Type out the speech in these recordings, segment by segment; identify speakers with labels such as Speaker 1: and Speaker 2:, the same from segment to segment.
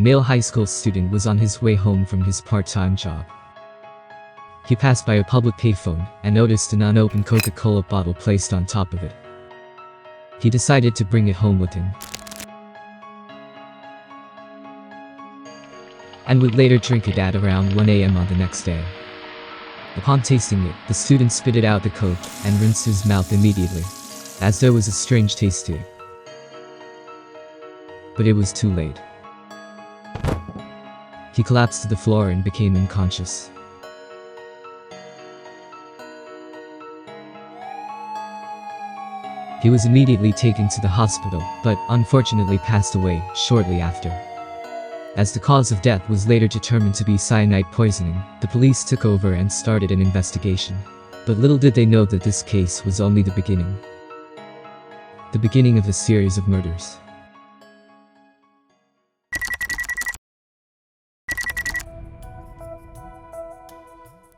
Speaker 1: male high school student was on his way home from his part-time job. He passed by a public payphone and noticed an unopened Coca-Cola bottle placed on top of it. He decided to bring it home with him, and would later drink it at around 1 a.m. on the next day. Upon tasting it, the student spit it out the Coke and rinsed his mouth immediately, as there was a strange taste to it. But it was too late. He collapsed to the floor and became unconscious. He was immediately taken to the hospital, but unfortunately passed away shortly after. As the cause of death was later determined to be cyanide poisoning, the police took over and started an investigation. But little did they know that this case was only the beginning. The beginning of a series of murders.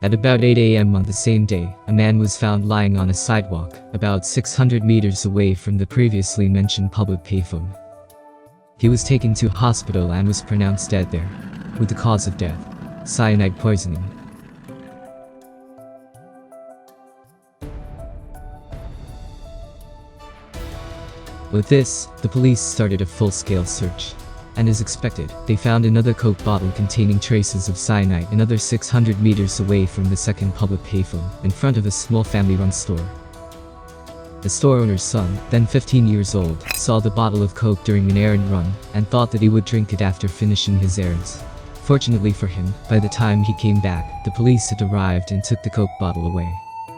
Speaker 1: At about 8 a.m. on the same day, a man was found lying on a sidewalk, about 600 meters away from the previously mentioned public payphone. He was taken to hospital and was pronounced dead there, with the cause of death, cyanide poisoning. With this, the police started a full-scale search. And as expected, they found another Coke bottle containing traces of cyanide another 600 meters away from the second public payphone, in front of a small family-run store. The store owner's son, then 15 years old, saw the bottle of Coke during an errand run, and thought that he would drink it after finishing his errands. Fortunately for him, by the time he came back, the police had arrived and took the Coke bottle away,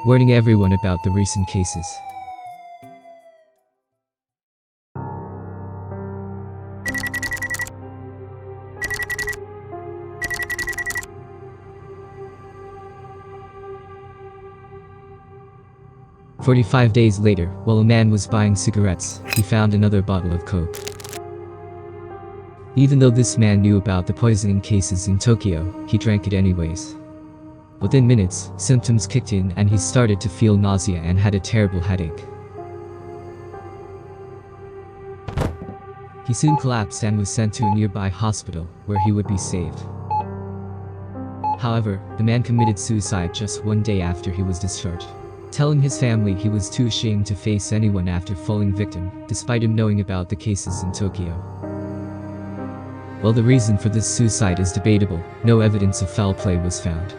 Speaker 1: warning everyone about the recent cases. "45 days later, while a man was buying cigarettes, he found another bottle of Coke. Even though this man knew about the poisoning cases in Tokyo, he drank it anyways. Within minutes, symptoms kicked in and he started to feel nausea and had a terrible headache. He soon collapsed and was sent to a nearby hospital, where he would be saved. However, the man committed suicide just 1 day after he was discharged, telling his family he was too ashamed to face anyone after falling victim, despite him knowing about the cases in Tokyo. While the reason for this suicide is debatable, no evidence of foul play was found.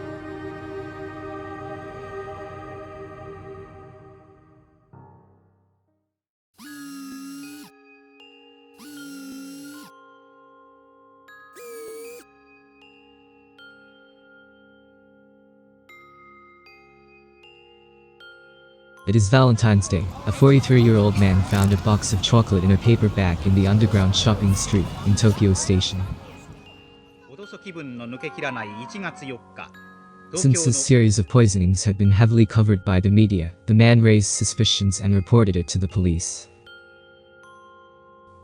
Speaker 1: It is Valentine's Day. A 43-year-old man found a box of chocolate in a paper bag in the underground shopping street in Tokyo Station. Since this series of poisonings had been heavily covered by the media, the man raised suspicions and reported it to the police.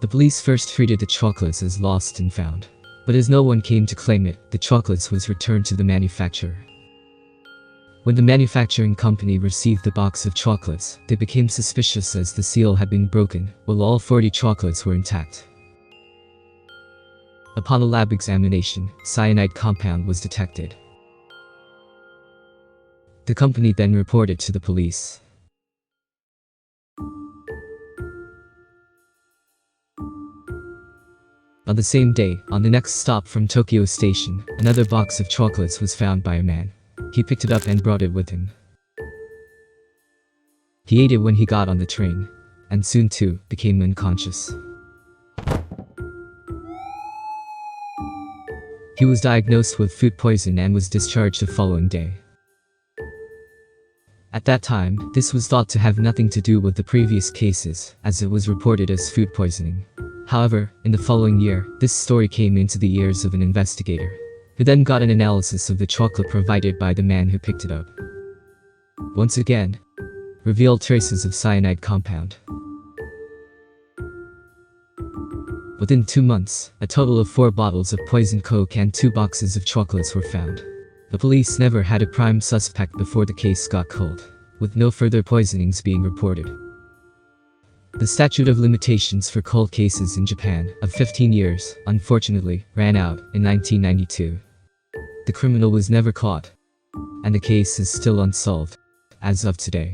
Speaker 1: The police first treated the chocolates as lost and found. But as no one came to claim it, the chocolates was returned to the manufacturer. When the manufacturing company received the box of chocolates, they became suspicious as the seal had been broken, while all 40 chocolates were intact. Upon a lab examination, cyanide compound was detected. The company then reported to the police. On the same day, on the next stop from Tokyo Station, another box of chocolates was found by a man. He picked it up and brought it with him. He ate it when he got on the train, and soon too, became unconscious. He was diagnosed with food poison and was discharged the following day. At that time, this was thought to have nothing to do with the previous cases, as it was reported as food poisoning. However, in the following year, this story came into the ears of an investigator, who then got an analysis of the chocolate provided by the man who picked it up. Once again, revealed traces of cyanide compound. Within 2 months, a total of 4 bottles of poisoned Coke and 2 boxes of chocolates were found. The police never had a prime suspect before the case got cold, with no further poisonings being reported. The statute of limitations for cold cases in Japan, of 15 years, unfortunately, ran out in 1992. The criminal was never caught, and the case is still unsolved, as of today.